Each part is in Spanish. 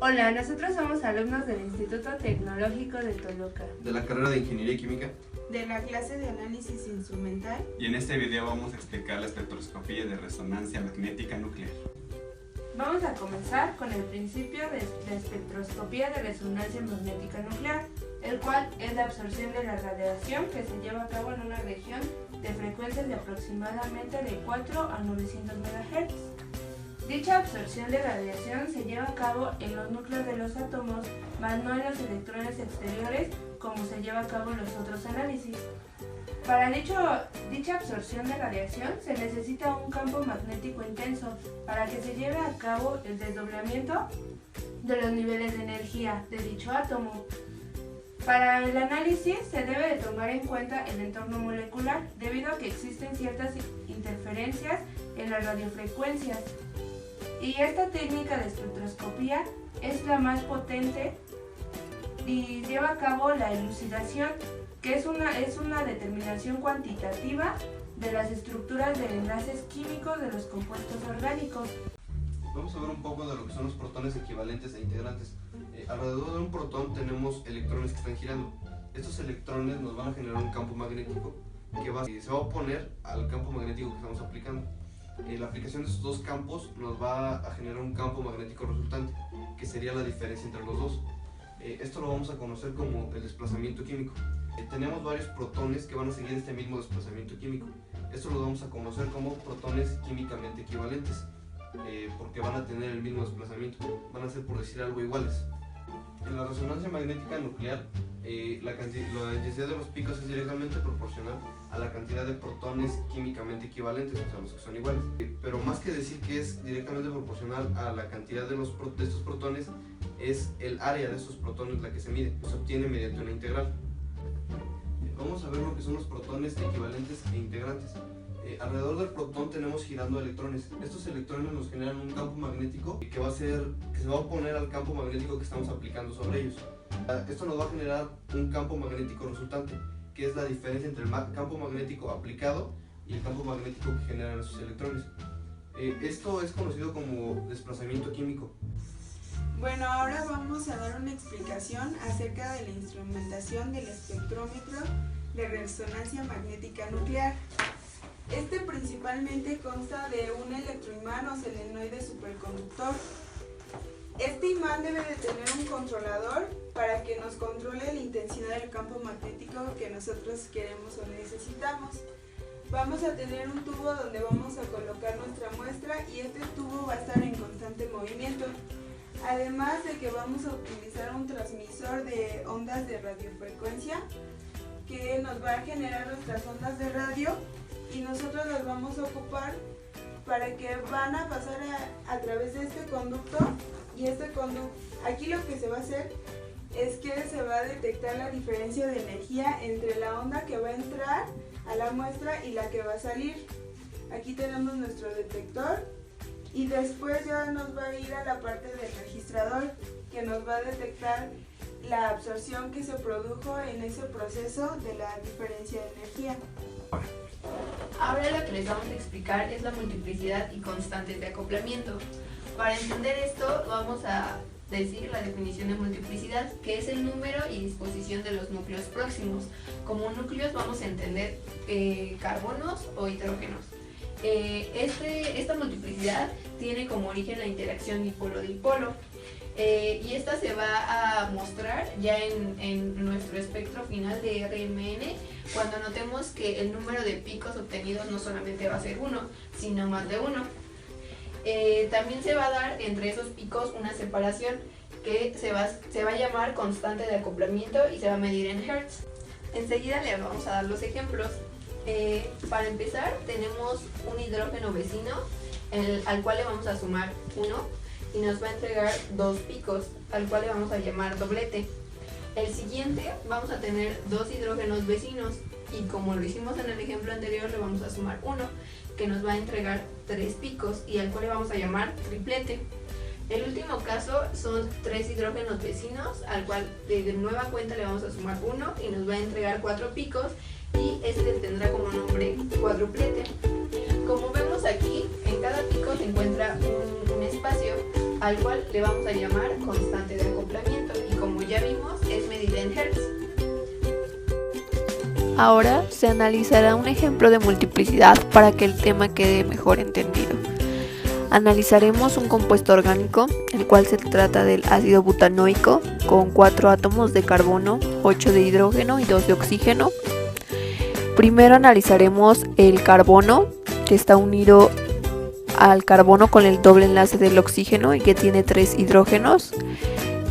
Hola, nosotros somos alumnos del Instituto Tecnológico de Toluca, de la carrera de Ingeniería Química, de la clase de análisis instrumental. Y en este video vamos a explicar la espectroscopía de resonancia magnética nuclear. Vamos a comenzar con el principio de la espectroscopía de resonancia magnética nuclear, el cual es la absorción de la radiación que se lleva a cabo en una región de frecuencias de aproximadamente de 4 a 900 MHz. Dicha absorción de radiación se lleva a cabo en los núcleos de los átomos, más no en los electrones exteriores, como se lleva a cabo en los otros análisis. Para dicha absorción de radiación se necesita un campo magnético intenso para que se lleve a cabo el desdoblamiento de los niveles de energía de dicho átomo. Para el análisis se debe de tomar en cuenta el entorno molecular, debido a que existen ciertas interferencias en las radiofrecuencias. Y esta técnica de espectroscopía es la más potente y lleva a cabo la elucidación, que es una determinación cuantitativa de las estructuras de enlaces químicos de los compuestos orgánicos. Vamos a ver un poco de lo que son los protones equivalentes e integrantes. Alrededor de un protón tenemos electrones que están girando. Estos electrones nos van a generar un campo magnético que se va a oponer al campo magnético que estamos aplicando. La aplicación de estos dos campos nos va a generar un campo magnético resultante, que sería la diferencia entre los dos. Esto lo vamos a conocer como el desplazamiento químico. Tenemos varios protones que van a seguir este mismo desplazamiento químico. Esto lo vamos a conocer como protones químicamente equivalentes, porque van a tener el mismo desplazamiento, van a ser, por decir algo, iguales. En la resonancia magnética nuclear, la intensidad de los picos es directamente proporcional a la cantidad de protones químicamente equivalentes, o sea, los que son iguales. Pero más que decir que es directamente proporcional a la cantidad de estos protones, es el área de estos protones la que se mide, se obtiene mediante una integral. Vamos a ver lo que son los protones equivalentes e integrantes. Alrededor del protón tenemos girando electrones. Estos electrones nos generan un campo magnético que se va a oponer al campo magnético que estamos aplicando sobre ellos. Esto nos va a generar un campo magnético resultante, que es la diferencia entre el campo magnético aplicado y el campo magnético que generan esos electrones. Esto es conocido como desplazamiento químico. Bueno, ahora vamos a dar una explicación acerca de la instrumentación del espectrómetro de resonancia magnética nuclear. Este principalmente consta de un electroimán o solenoide superconductor. Este imán debe de tener un controlador para que nos controle la intensidad del campo magnético que nosotros queremos o necesitamos. Vamos a tener un tubo donde vamos a colocar nuestra muestra y este tubo va a estar en constante movimiento. Además de que vamos a utilizar un transmisor de ondas de radiofrecuencia que nos va a generar nuestras ondas de radio y nosotros las vamos a ocupar para que van a pasar a través de este conducto, y aquí lo que se va a hacer es que se va a detectar la diferencia de energía entre la onda que va a entrar a la muestra y la que va a salir. Aquí tenemos nuestro detector y después ya nos va a ir a la parte del registrador, que nos va a detectar la absorción que se produjo en ese proceso de la diferencia de energía. Ahora lo que les vamos a explicar es la multiplicidad y constantes de acoplamiento. Para entender esto vamos a decir la definición de multiplicidad, que es el número y disposición de los núcleos próximos. Como núcleos vamos a entender carbonos o hidrógenos. Esta multiplicidad tiene como origen la interacción dipolo-dipolo. Y esta se va a mostrar ya en nuestro espectro final de RMN, cuando notemos que el número de picos obtenidos no solamente va a ser uno, sino más de uno. También se va a dar entre esos picos una separación que se va a llamar constante de acoplamiento y se va a medir en Hertz. Enseguida les vamos a dar los ejemplos. Para empezar, tenemos un hidrógeno vecino al cual le vamos a sumar 1 y nos va a entregar 2 picos, al cual le vamos a llamar doblete. El siguiente, vamos a tener 2 hidrógenos vecinos y como lo hicimos en el ejemplo anterior, le vamos a sumar 1, que nos va a entregar 3 picos y al cual le vamos a llamar triplete. El último caso son 3 hidrógenos vecinos, al cual de nueva cuenta le vamos a sumar 1 y nos va a entregar 4 picos y este tendrá como nombre cuádruplete. Como vemos aquí, en cada pico se encuentra un espacio al cual le vamos a llamar constante de acoplamiento y como ya vimos es medida en Hertz. Ahora se analizará un ejemplo de multiplicidad para que el tema quede mejor entendido. Analizaremos un compuesto orgánico, el cual se trata del ácido butanoico, con 4 átomos de carbono, 8 de hidrógeno y 2 de oxígeno. Primero analizaremos el carbono, que está unido al carbono con el doble enlace del oxígeno y que tiene 3 hidrógenos,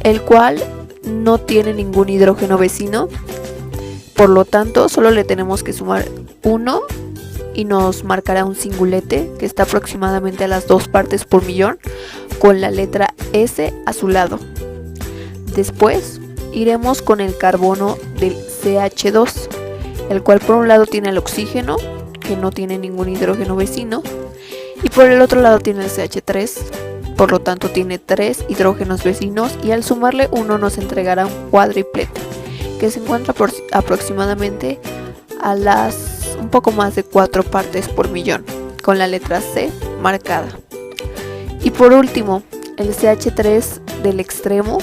el cual no tiene ningún hidrógeno vecino, por lo tanto solo le tenemos que sumar 1 y nos marcará un singulete que está aproximadamente a las 2 partes por millón con la letra S a su lado. Después iremos con el carbono del CH2, el cual por un lado tiene el oxígeno, que no tiene ningún hidrógeno vecino, y por el otro lado tiene el CH3, por lo tanto tiene 3 hidrógenos vecinos y al sumarle 1 nos entregará un cuadriplete, que se encuentra aproximadamente a las un poco más de 4 partes por millón, con la letra C marcada. Y por último, el CH3 del extremo,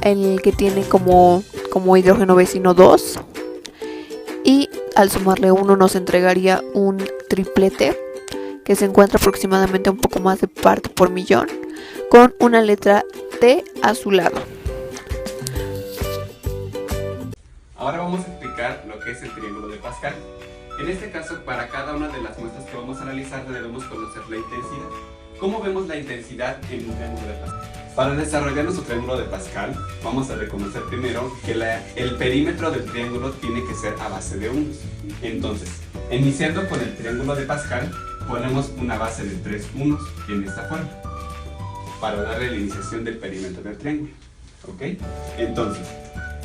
el que tiene como hidrógeno vecino 2, y al sumarle 1 nos entregaría un triplete, que se encuentra aproximadamente un poco más de parte por millón, con una letra T a su lado. Ahora vamos a explicar lo que es el triángulo de Pascal. En este caso, para cada una de las muestras que vamos a analizar debemos conocer la intensidad. ¿Cómo vemos la intensidad en un triángulo de Pascal? Para desarrollar nuestro triángulo de Pascal, vamos a reconocer primero que el perímetro del triángulo tiene que ser a base de unos. Entonces, iniciando con el triángulo de Pascal, ponemos una base de 3 unos en esta forma, para darle la iniciación del perímetro del triángulo. ¿Ok? Entonces,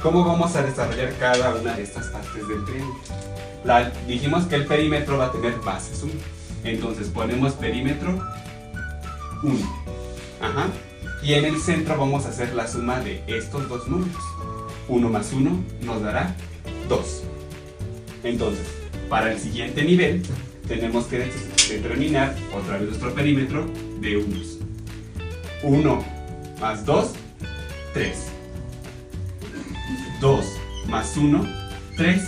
¿cómo vamos a desarrollar cada una de estas partes del triángulo? Dijimos que el perímetro va a tener bases 1. Entonces ponemos perímetro 1. Ajá. Y en el centro vamos a hacer la suma de estos dos números. 1 más 1 nos dará 2. Entonces, para el siguiente nivel, tenemos que determinar otra vez nuestro perímetro de unos. 1 más 2, 3. 2 más 1, 3.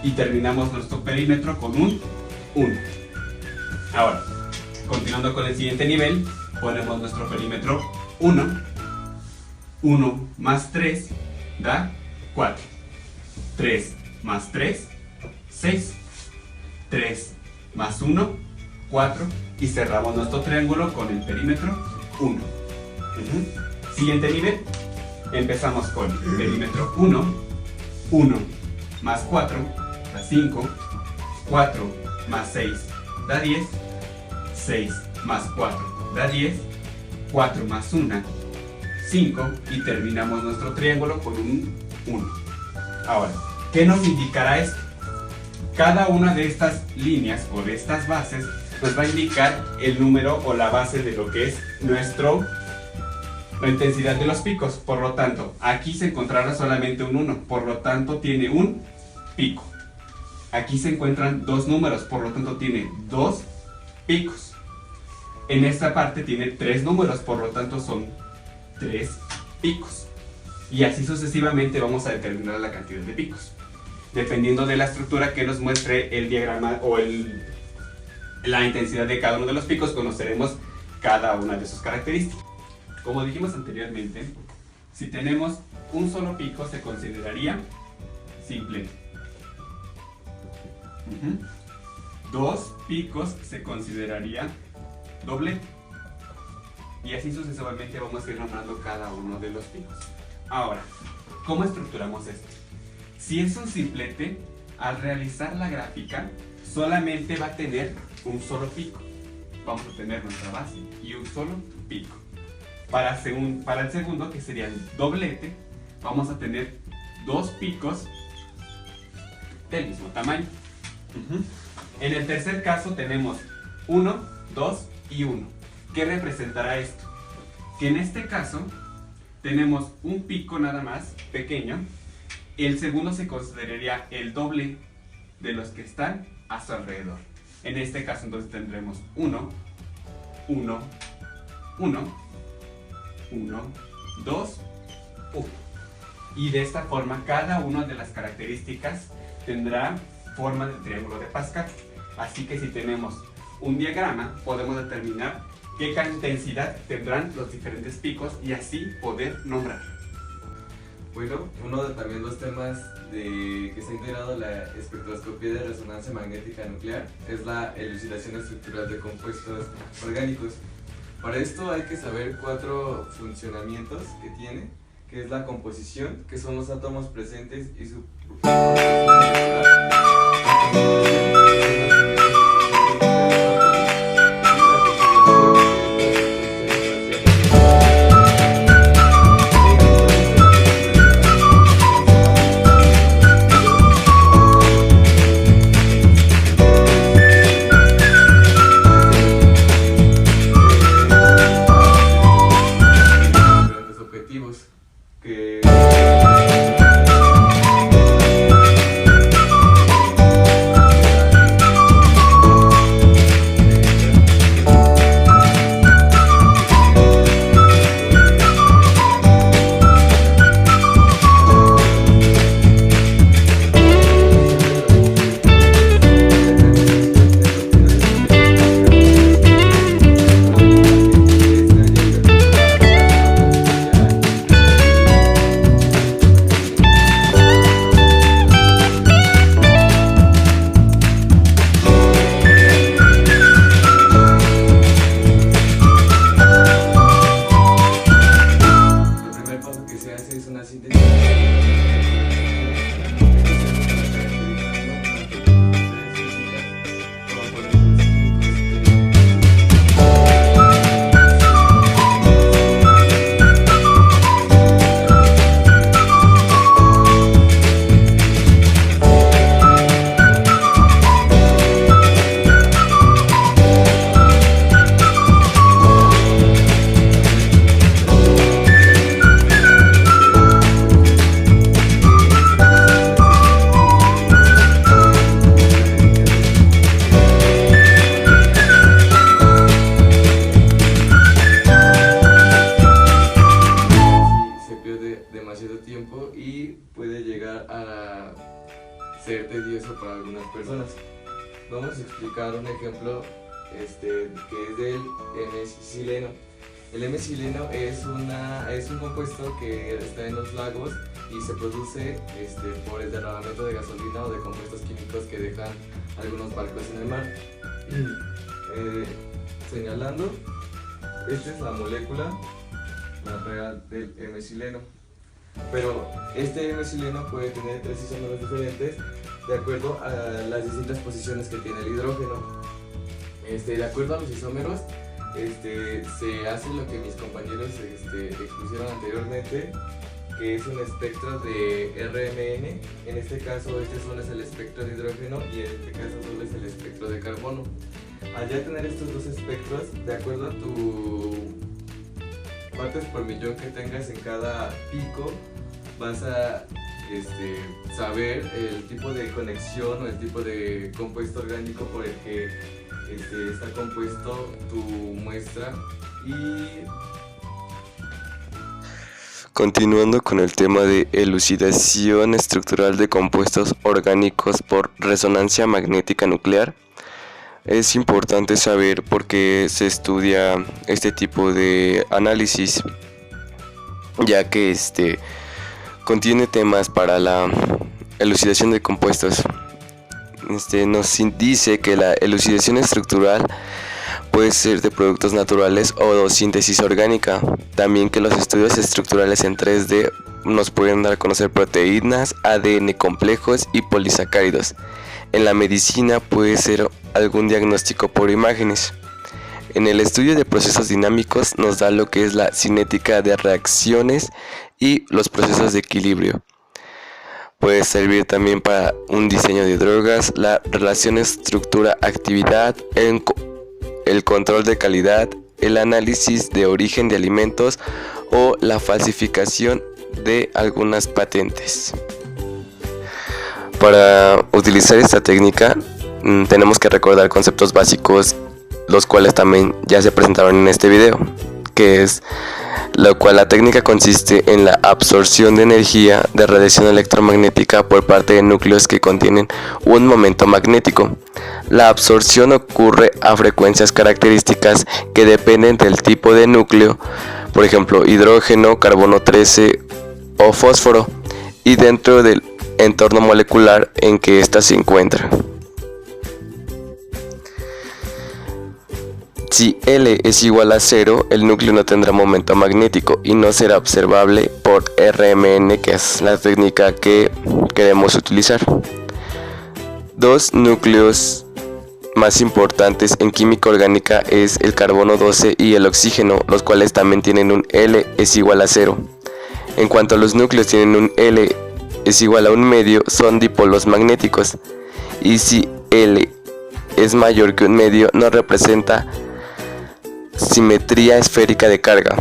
Y terminamos nuestro perímetro con un 1. Ahora, continuando con el siguiente nivel, ponemos nuestro perímetro 1. 1 más 3 da 4. 3 más 3, 6. 3 más 1, 4. Y cerramos nuestro triángulo con el perímetro 1. Siguiente nivel, empezamos con el perímetro 1. 1 más 4 da 5. 4 más 6 da 10. 6 más 4 da 10. 4 más 1, 5. Y terminamos nuestro triángulo con un 1. Ahora, ¿qué nos indicará esto? Cada una de estas líneas o de estas bases nos va a indicar el número o la base de lo que es la intensidad de los picos. Por lo tanto, aquí se encontrará solamente un 1, por lo tanto tiene un pico. Aquí se encuentran dos números, por lo tanto tiene 2 picos. En esta parte tiene 3 números, por lo tanto son 3 picos. Y así sucesivamente vamos a determinar la cantidad de picos. Dependiendo de la estructura que nos muestre el diagrama o la intensidad de cada uno de los picos, conoceremos cada una de sus características. Como dijimos anteriormente, si tenemos un solo pico se consideraría simple. 2 picos se consideraría doble. Y así sucesivamente vamos a ir nombrando cada uno de los picos. Ahora, ¿cómo estructuramos esto? Si es un simplete, al realizar la gráfica, solamente va a tener un solo pico. Vamos a tener nuestra base y un solo pico. Para el segundo, que sería el doblete, vamos a tener 2 picos del mismo tamaño. En el tercer caso tenemos 1, 2 y 1. ¿Qué representará esto? Que en este caso tenemos un pico nada más pequeño. El segundo se consideraría el doble de los que están a su alrededor. En este caso entonces tendremos 1, 1, 1 1, 2, 1. Y de esta forma cada una de las características tendrá forma de triángulo de Pascal. Así que si tenemos un diagrama, podemos determinar qué intensidad tendrán los diferentes picos y así poder nombrar. Bueno, uno de también los temas que se ha integrado la espectroscopía de resonancia magnética nuclear es la elucidación estructural de compuestos orgánicos. Para esto hay que saber 4 funcionamientos que tiene, que es la composición, que son los átomos presentes y su ser tedioso para algunas personas. Vamos a explicar un ejemplo que es del M-sileno. El M-sileno es un compuesto que está en los lagos y se produce por el derramamiento de gasolina o de compuestos químicos que dejan algunos barcos en el mar. Señalando, esta es la molécula, la real del M-sileno. Pero este M-sileno puede tener 3 isómeros diferentes de acuerdo a las distintas posiciones que tiene el hidrógeno. De acuerdo a los isómeros, se hace lo que mis compañeros expusieron anteriormente, que es un espectro de RMN. En este caso, solo es el espectro de hidrógeno y en este caso solo es el espectro de carbono. Al ya tener estos dos espectros, de acuerdo a tu partes por millón que tengas en cada pico, vas a saber el tipo de conexión o el tipo de compuesto orgánico por el que está compuesto tu muestra. Y continuando con el tema de elucidación estructural de compuestos orgánicos por resonancia magnética nuclear, es importante saber por qué se estudia este tipo de análisis, ya que contiene temas para la elucidación de compuestos. Nos dice que la elucidación estructural puede ser de productos naturales o síntesis orgánica. También que los estudios estructurales en 3D nos pueden dar a conocer proteínas, ADN complejos y polisacáridos. En la medicina puede ser algún diagnóstico por imágenes. En el estudio de procesos dinámicos nos da lo que es la cinética de reacciones y los procesos de equilibrio. Puede servir también para un diseño de drogas, la relación estructura-actividad, el control de calidad, el análisis de origen de alimentos o la falsificación de algunas patentes. Para utilizar esta técnica tenemos que recordar conceptos básicos, los cuales también ya se presentaron en este video, que es lo cual la técnica consiste en la absorción de energía de radiación electromagnética por parte de núcleos que contienen un momento magnético. La absorción ocurre a frecuencias características que dependen del tipo de núcleo, por ejemplo, hidrógeno, carbono 13 o fósforo, y dentro del entorno molecular en que ésta se encuentra. Si L es igual a 0, el núcleo no tendrá momento magnético y no será observable por RMN, que es la técnica que queremos utilizar. Dos núcleos más importantes en química orgánica es el carbono 12 y el oxígeno, los cuales también tienen un L es igual a 0. En cuanto a los núcleos tienen un L es igual a 1/2, son dipolos magnéticos, y si L es mayor que 1/2 no representa simetría esférica de carga.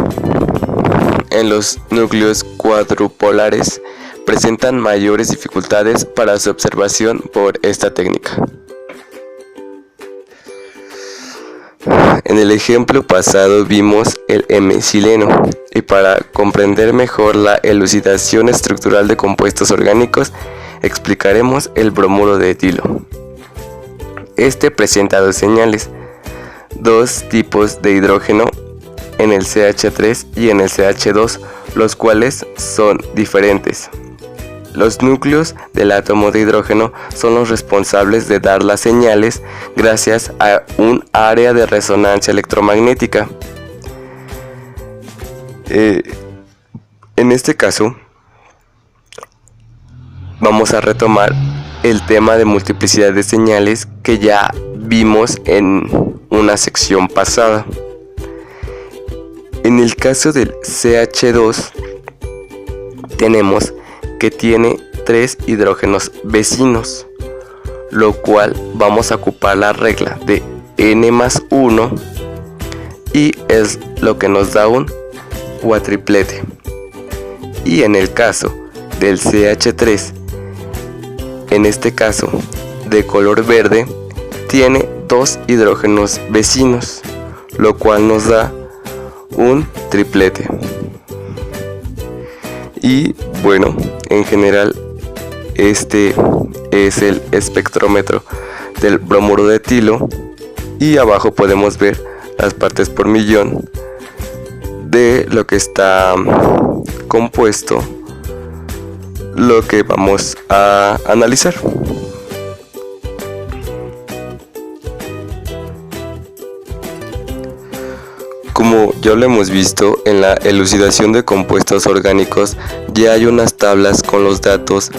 En los núcleos cuadrupolares presentan mayores dificultades para su observación por esta técnica. En el ejemplo pasado vimos el M-sileno, y para comprender mejor la elucidación estructural de compuestos orgánicos explicaremos el bromuro de etilo. Este presenta dos señales, dos tipos de hidrógeno en el CH3 y en el CH2, los cuales son diferentes. Los núcleos del átomo de hidrógeno son los responsables de dar las señales gracias a un área de resonancia electromagnética. En este caso, vamos a retomar el tema de multiplicidad de señales que ya vimos en una sección pasada. En el caso del CH2 tenemos que tiene 3 hidrógenos vecinos, lo cual vamos a ocupar la regla de n+1 y es lo que nos da un cuatriplete. Y en el caso del CH3, en este caso de color verde, tiene 2 hidrógenos vecinos, lo cual nos da un triplete. Y bueno, en general este es el espectrómetro del bromuro de etilo, y abajo podemos ver las partes por millón de lo que está compuesto lo que vamos a analizar. Como ya lo hemos visto, en la elucidación de compuestos orgánicos ya hay unas tablas con los datos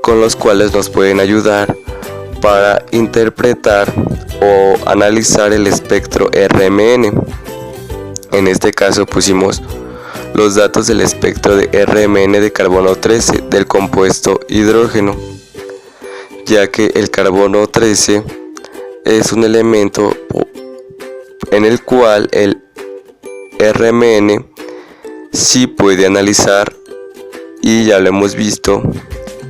con los cuales nos pueden ayudar para interpretar o analizar el espectro RMN. En este caso pusimos los datos del espectro de RMN de carbono 13 del compuesto hidrógeno, ya que el carbono 13 es un elemento en el cual el RMN sí puede analizar, y ya lo hemos visto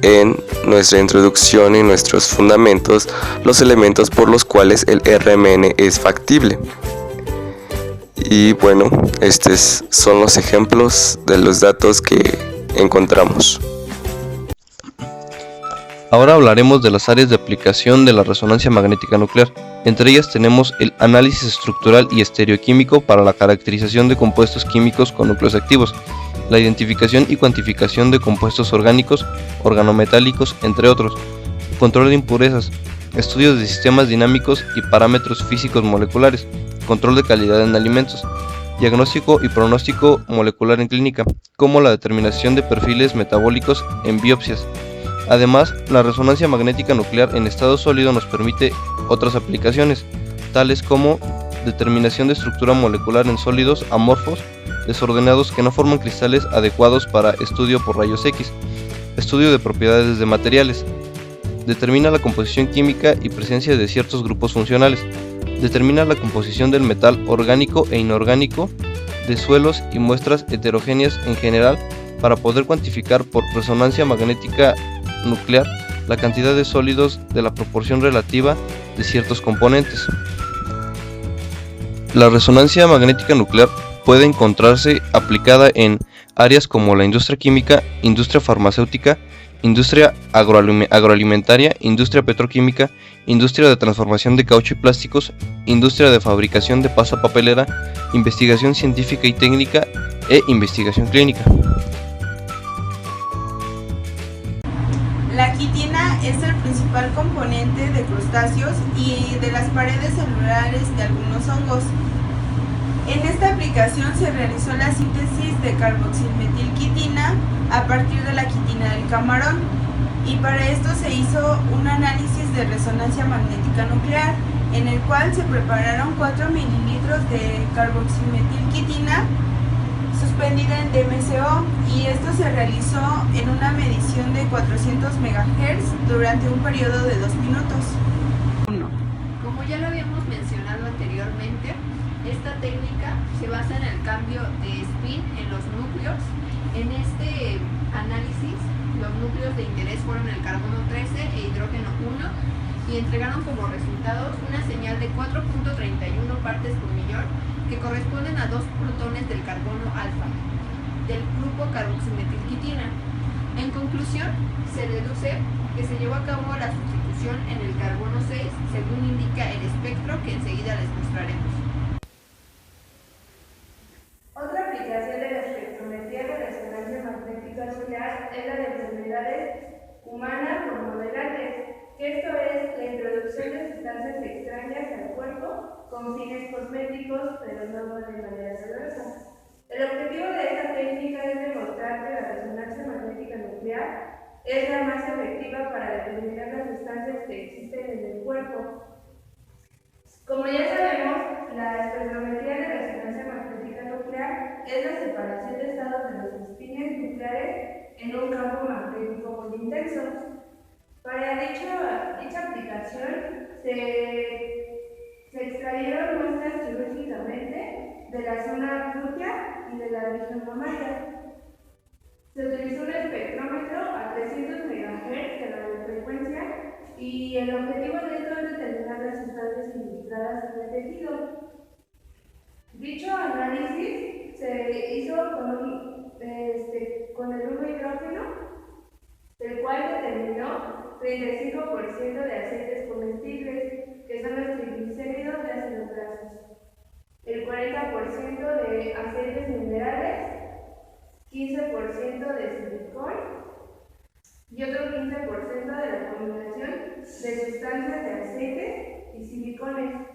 en nuestra introducción y nuestros fundamentos, los elementos por los cuales el RMN es factible. Y bueno, estos son los ejemplos de los datos que encontramos. Ahora hablaremos de las áreas de aplicación de la resonancia magnética nuclear. Entre ellas tenemos el análisis estructural y estereoquímico para la caracterización de compuestos químicos con núcleos activos, la identificación y cuantificación de compuestos orgánicos, organometálicos, entre otros, control de impurezas, estudios de sistemas dinámicos y parámetros físicos moleculares, control de calidad en alimentos, diagnóstico y pronóstico molecular en clínica, como la determinación de perfiles metabólicos en biopsias. Además, la resonancia magnética nuclear en estado sólido nos permite otras aplicaciones, tales como determinación de estructura molecular en sólidos amorfos, desordenados que no forman cristales adecuados para estudio por rayos X, estudio de propiedades de materiales, determina la composición química y presencia de ciertos grupos funcionales, determina la composición del metal orgánico e inorgánico, de suelos y muestras heterogéneas en general, para poder cuantificar por resonancia magnética nuclear la cantidad de sólidos de la proporción relativa de ciertos componentes. La resonancia magnética nuclear puede encontrarse aplicada en áreas como la industria química, industria farmacéutica, industria agroalimentaria, industria petroquímica, industria de transformación de caucho y plásticos, industria de fabricación de pasta papelera, investigación científica y técnica e investigación clínica. La quitina es el principal componente de crustáceos y de las paredes celulares de algunos hongos. En esta aplicación se realizó la síntesis de carboxilmetilquitina a partir de la quitina del camarón, y para esto se hizo un análisis de resonancia magnética nuclear, en el cual se prepararon 4 mililitros de carboxilmetilquitina suspendida en DMSO, y esto se realizó en una medición de 400 MHz durante un periodo de 2 minutos. Como ya lo habíamos mencionado anteriormente, esta técnica se basa en el cambio de spin en los núcleos. En este análisis, los núcleos de interés fueron el carbono 13 e hidrógeno 1 y entregaron como resultados una señal de 4.31 partes por millón que corresponden a 2 protones del carbono alfa del grupo carboximetilquitina. En conclusión, se deduce que se llevó a cabo la sustitución en el carbono 6 según indica el espectro que enseguida les mostraremos. Otra aplicación de la espectrometría de resonancia magnética nuclear es la de enfermedades humanas por modelantes, que esto es la introducción de sustancias extrañas al cuerpo con fines cosméticos, pero no de manera dolorosa. El objetivo de esta técnica es demostrar que la resonancia magnética nuclear es la más efectiva para determinar las sustancias que existen en el cuerpo. Como ya sabemos, la espectrometría de resonancia magnética nuclear es la separación de estados de los espines nucleares en un campo magnético muy intenso. Para dicha aplicación se extrayeron muestras quirúrgicamente de la zona glútea y de la región mamaria. Se utilizó un espectrómetro a 300 MHz de radiofrecuencia y el objetivo de esto es determinar las sustancias infiltradas en el tejido. Dicho análisis se hizo con el humo hidrógeno, el cual determinó 35% de aceites comestibles, que son los triglicéridos de ácidos grasos, el 40% de aceites minerales, 15% de silicón y otro 15% de la combinación de sustancias de aceite y silicones.